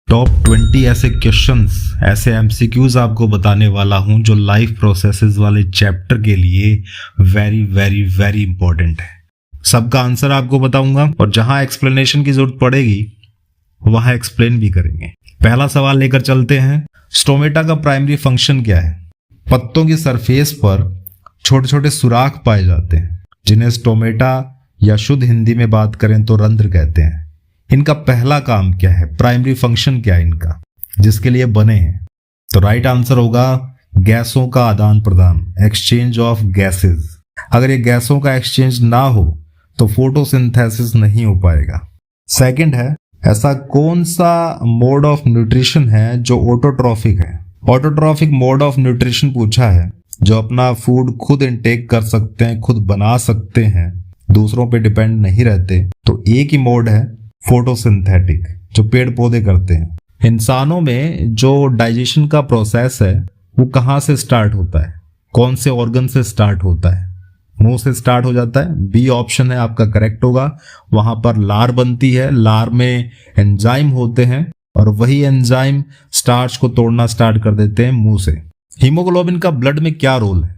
Top 20 ऐसे questions, ऐसे MCQs आपको बताने वाला हूं जो लाइफ प्रोसेसेस वाले चैप्टर के लिए वेरी वेरी वेरी इंपॉर्टेंट है। सबका आंसर आपको बताऊंगा और जहां एक्सप्लेनेशन की जरूरत पड़ेगी वहां एक्सप्लेन भी करेंगे। पहला सवाल लेकर चलते हैं। स्टोमेटा का प्राइमरी फंक्शन क्या है? पत्तों की सरफेस पर छोटे छोटे सुराख पाए जाते हैं जिन्हें स्टोमेटा या शुद्ध हिंदी में बात करें तो रंध्र कहते हैं। इनका पहला काम क्या है? प्राइमरी फंक्शन क्या है इनका जिसके लिए बने हैं? तो राइट आंसर होगा गैसों का आदान प्रदान, एक्सचेंज ऑफ गैसेस। अगर ये गैसों का एक्सचेंज ना हो तो फोटोसिंथेसिस नहीं हो पाएगा। सेकंड है, ऐसा कौन सा मोड ऑफ न्यूट्रिशन है जो ऑटोट्रॉफिक है? ऑटोट्रॉफिक मोड ऑफ न्यूट्रिशन पूछा है जो अपना फूड खुद इनटेक कर सकते हैं, खुद बना सकते हैं, दूसरों पे डिपेंड नहीं रहते। तो एक ही मोड है फोटोसिंथेटिक, जो पेड़ पौधे करते हैं। इंसानों में जो डाइजेशन का प्रोसेस है वो कहाँ से स्टार्ट होता है? कौन से ऑर्गन से स्टार्ट होता है? मुंह से स्टार्ट हो जाता है। बी ऑप्शन है आपका करेक्ट होगा। वहां पर लार बनती है, लार में एंजाइम होते हैं और वही एंजाइम स्टार्च को तोड़ना स्टार्ट कर देते हैं मुंह से। हीमोग्लोबिन का ब्लड में क्या रोल है?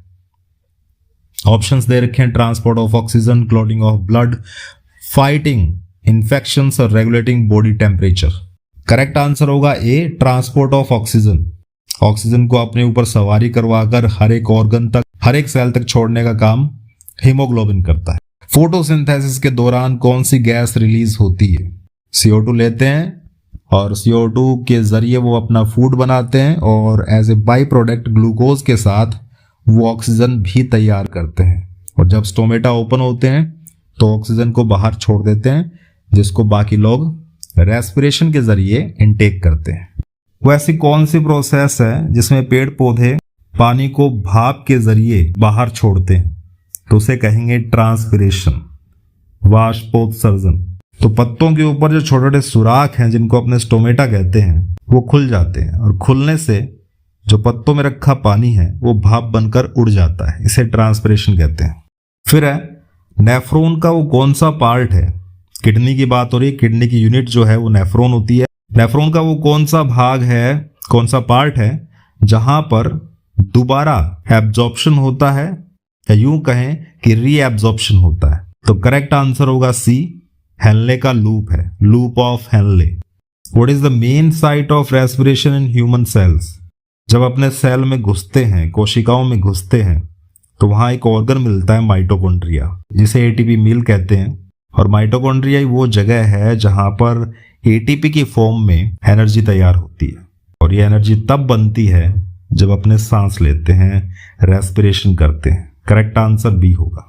ऑप्शंस दे रखे हैं, transport of oxygen, clotting of blood, fighting infections और regulating body temperature. Correct answer होगा A, transport of oxygen. Oxygen को अपने ऊपर सवारी करवाकर हर एक ऑर्गन तक, हर एक सेल तक छोड़ने का काम हीमोग्लोबिन करता है। फोटोसिंथेसिस के दौरान कौन सी गैस रिलीज होती है? CO2 लेते हैं और CO2 के जरिए वो अपना फूड बनाते हैं और as a byproduct glucose के साथ वो ऑक्सीजन भी तैयार करते हैं। और जब स्टोमेटा ओपन होते हैं तो ऑक्सीजन को बाहर छोड़ देते हैं जिसको बाकी लोग रेस्पिरेशन के जरिए इनटेक करते हैं। वो ऐसी कौन सी प्रोसेस है जिसमें पेड़ पौधे पानी को भाप के जरिए बाहर छोड़ते हैं? तो उसे कहेंगे ट्रांसपिरेशन, वाष्पोत्सर्जन। तो पत्तों के ऊपर जो छोटे छोटे सुराख हैं जिनको अपने स्टोमेटा कहते हैं वो खुल जाते हैं और खुलने से जो पत्तों में रखा पानी है वो भाप बनकर उड़ जाता है। इसे ट्रांसपिरेशन कहते हैं। फिर है, नेफ्रॉन का वो कौन सा पार्ट है? किडनी की बात हो रही है, किडनी की यूनिट जो है वो नेफ्रॉन होती है। नेफ्रॉन का वो कौन सा भाग है, कौन सा पार्ट है जहां पर दोबारा एब्जॉर्प्शन होता है या यूं कहें कि रीएब्जॉर्प्शन होता है? तो करेक्ट आंसर होगा सी, हेनले का लूप है, loop of Henle. What is the main site of respiration in human cells? जब अपने सेल में घुसते हैं, कोशिकाओं में घुसते हैं, तो वहां एक ऑर्गन मिलता है माइटोकॉन्ड्रिया, जिसे ATP मील कहते हैं। और माइटोकॉन्ड्रिया ही वो जगह है जहां पर ATP की फॉर्म में एनर्जी तैयार होती है और ये एनर्जी तब बनती है जब अपने सांस लेते हैं, रेस्पिरेशन करते हैं। करेक्ट आंसर बी होगा।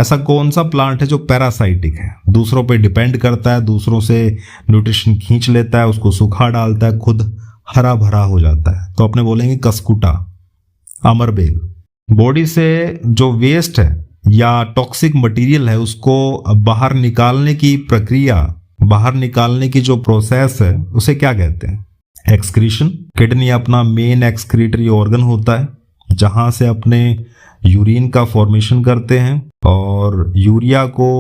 ऐसा कौन सा प्लांट है जो पैरासाइटिक है, दूसरों पे डिपेंड करता है, दूसरों से न्यूट्रिशन खींच लेता है, उसको सूखा डालता है, खुद हरा भरा हो जाता है? तो अपने बोलेंगे कसकुटा, अमरबेल। बॉडी से जो वेस्ट है या टॉक्सिक मटेरियल है उसको बाहर निकालने की प्रक्रिया, बाहर निकालने की जो प्रोसेस है उसे क्या कहते हैं? एक्सक्रीशन। किडनी अपना मेन एक्सक्रीटरी ऑर्गन होता है जहां से अपने यूरिन का फॉर्मेशन करते हैं और यूरिया को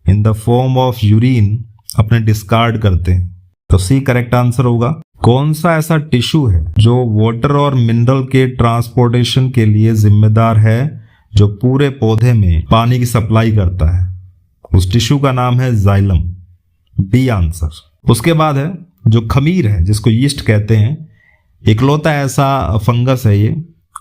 in the form of urine अपने डिस्कार्ड करते हैं। तो सी करेक्ट आंसर होगा। कौन सा ऐसा टिश्यू है जो वाटर और मिनरल के ट्रांसपोर्टेशन के लिए जिम्मेदार है, जो पूरे पौधे में पानी की सप्लाई करता है? उस टिश्यू का नाम है जाइलम, बी आंसर। उसके बाद है जो खमीर है, जिसको यीस्ट कहते हैं, इकलौता ऐसा फंगस है ये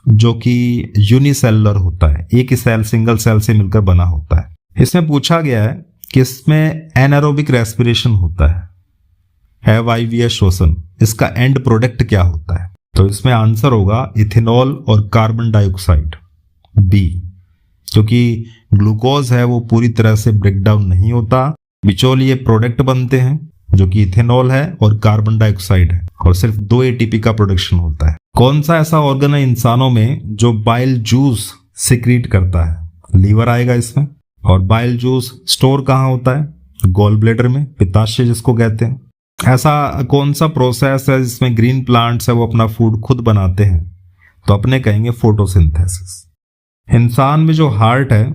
जो कि यूनिसेलुलर होता है, एक ही सेल, सिंगल सेल से मिलकर बना होता है। इसमें पूछा गया है कि इसमें एनारोबिक रेस्पिरेशन होता है वायवीय श्वसन। इसका एंड प्रोडक्ट क्या होता है? तो इसमें आंसर होगा इथेनॉल और कार्बन डाइऑक्साइड, बी। क्योंकि ग्लूकोज है वो पूरी तरह से ब्रेक डाउन नहीं होता, बिचौलिए प्रोडक्ट बनते हैं जो कि इथेनॉल है और कार्बन डाइऑक्साइड है, और सिर्फ 2 ATP का प्रोडक्शन होता है। कौन सा ऐसा ऑर्गन है इंसानों में जो बाइल जूस सिक्रीट करता है? लीवर आएगा इसमें। और बाइल जूस स्टोर कहाँ होता है? गॉल ब्लैडर में, पित्ताशय जिसको कहते हैं। ऐसा कौन सा प्रोसेस है जिसमें ग्रीन प्लांट्स है वो अपना फूड खुद बनाते हैं? तो अपने कहेंगे फोटोसिंथेसिस। इंसान में जो हार्ट है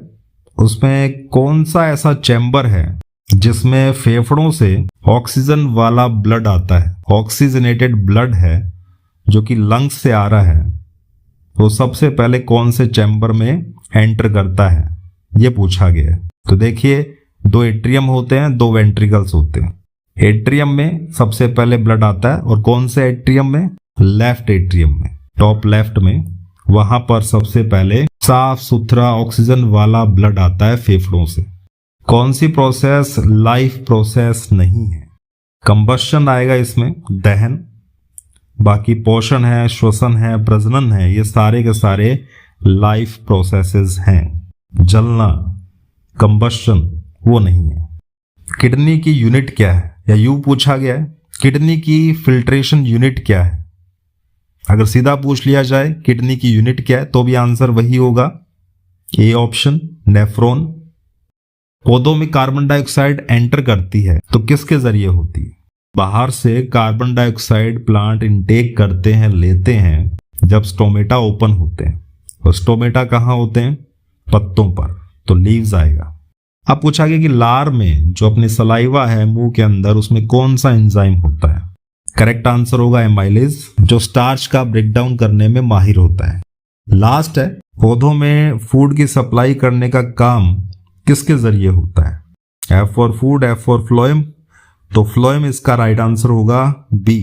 उसमें कौन सा ऐसा चैम्बर है जिसमें फेफड़ों से ऑक्सीजन वाला ब्लड आता है, ऑक्सीजनेटेड ब्लड है जो कि लंग्स से आ रहा है, वो सबसे पहले कौन से चैम्बर में एंटर करता है, ये पूछा गया है। तो देखिए, 2 एट्रियम होते हैं, 2 वेंट्रिकल्स होते हैं। एट्रियम में सबसे पहले ब्लड आता है, और कौन से एट्रियम में? लेफ्ट एट्रियम में, टॉप लेफ्ट में। वहां पर सबसे पहले साफ सुथरा ऑक्सीजन वाला ब्लड आता है फेफड़ों से। कौन सी प्रोसेस लाइफ प्रोसेस नहीं है? कंबशन आएगा इसमें, दहन। बाकी पोषण है, श्वसन है, प्रजनन है, ये सारे के सारे लाइफ प्रोसेसेस हैं। जलना, कंबशन, वो नहीं है। किडनी की यूनिट क्या है, या यूं पूछा गया है, किडनी की फिल्ट्रेशन यूनिट क्या है? अगर सीधा पूछ लिया जाए किडनी की यूनिट क्या है, तो भी आंसर वही होगा, ए ऑप्शन, नेफ्रॉन। पौधों में कार्बन डाइऑक्साइड एंटर करती है तो किसके जरिए होती है? बाहर से कार्बन डाइऑक्साइड प्लांट इनटेक करते हैं, लेते हैं, जब स्टोमेटा ओपन होते हैं। और स्टोमेटा कहाँ होते हैं? पत्तों पर, तो लीव्स आएगा। अब पूछा गया कि लार में जो अपने सलाइवा है मुंह के अंदर, उसमें कौन सा एंजाइम होता है? करेक्ट आंसर होगा एमाइलेज, जो स्टार्च का ब्रेकडाउन करने में माहिर होता है। लास्ट है, पौधों में फूड की सप्लाई करने का काम किसके जरिए होता है? F for food, F for phloem, तो फ्लोएम इसका राइट आंसर होगा बी।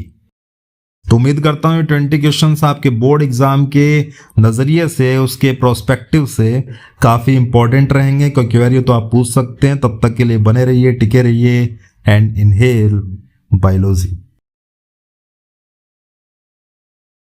तो उम्मीद करता हूँ 20 क्वेश्चंस आपके बोर्ड एग्जाम के नजरिए से, उसके प्रोस्पेक्टिव से काफी इंपॉर्टेंट रहेंगे। कोई क्वेरी तो आप पूछ सकते हैं। तब तक के लिए बने रहिए, टिके रहिए, एंड इनहेल बायोलॉजी।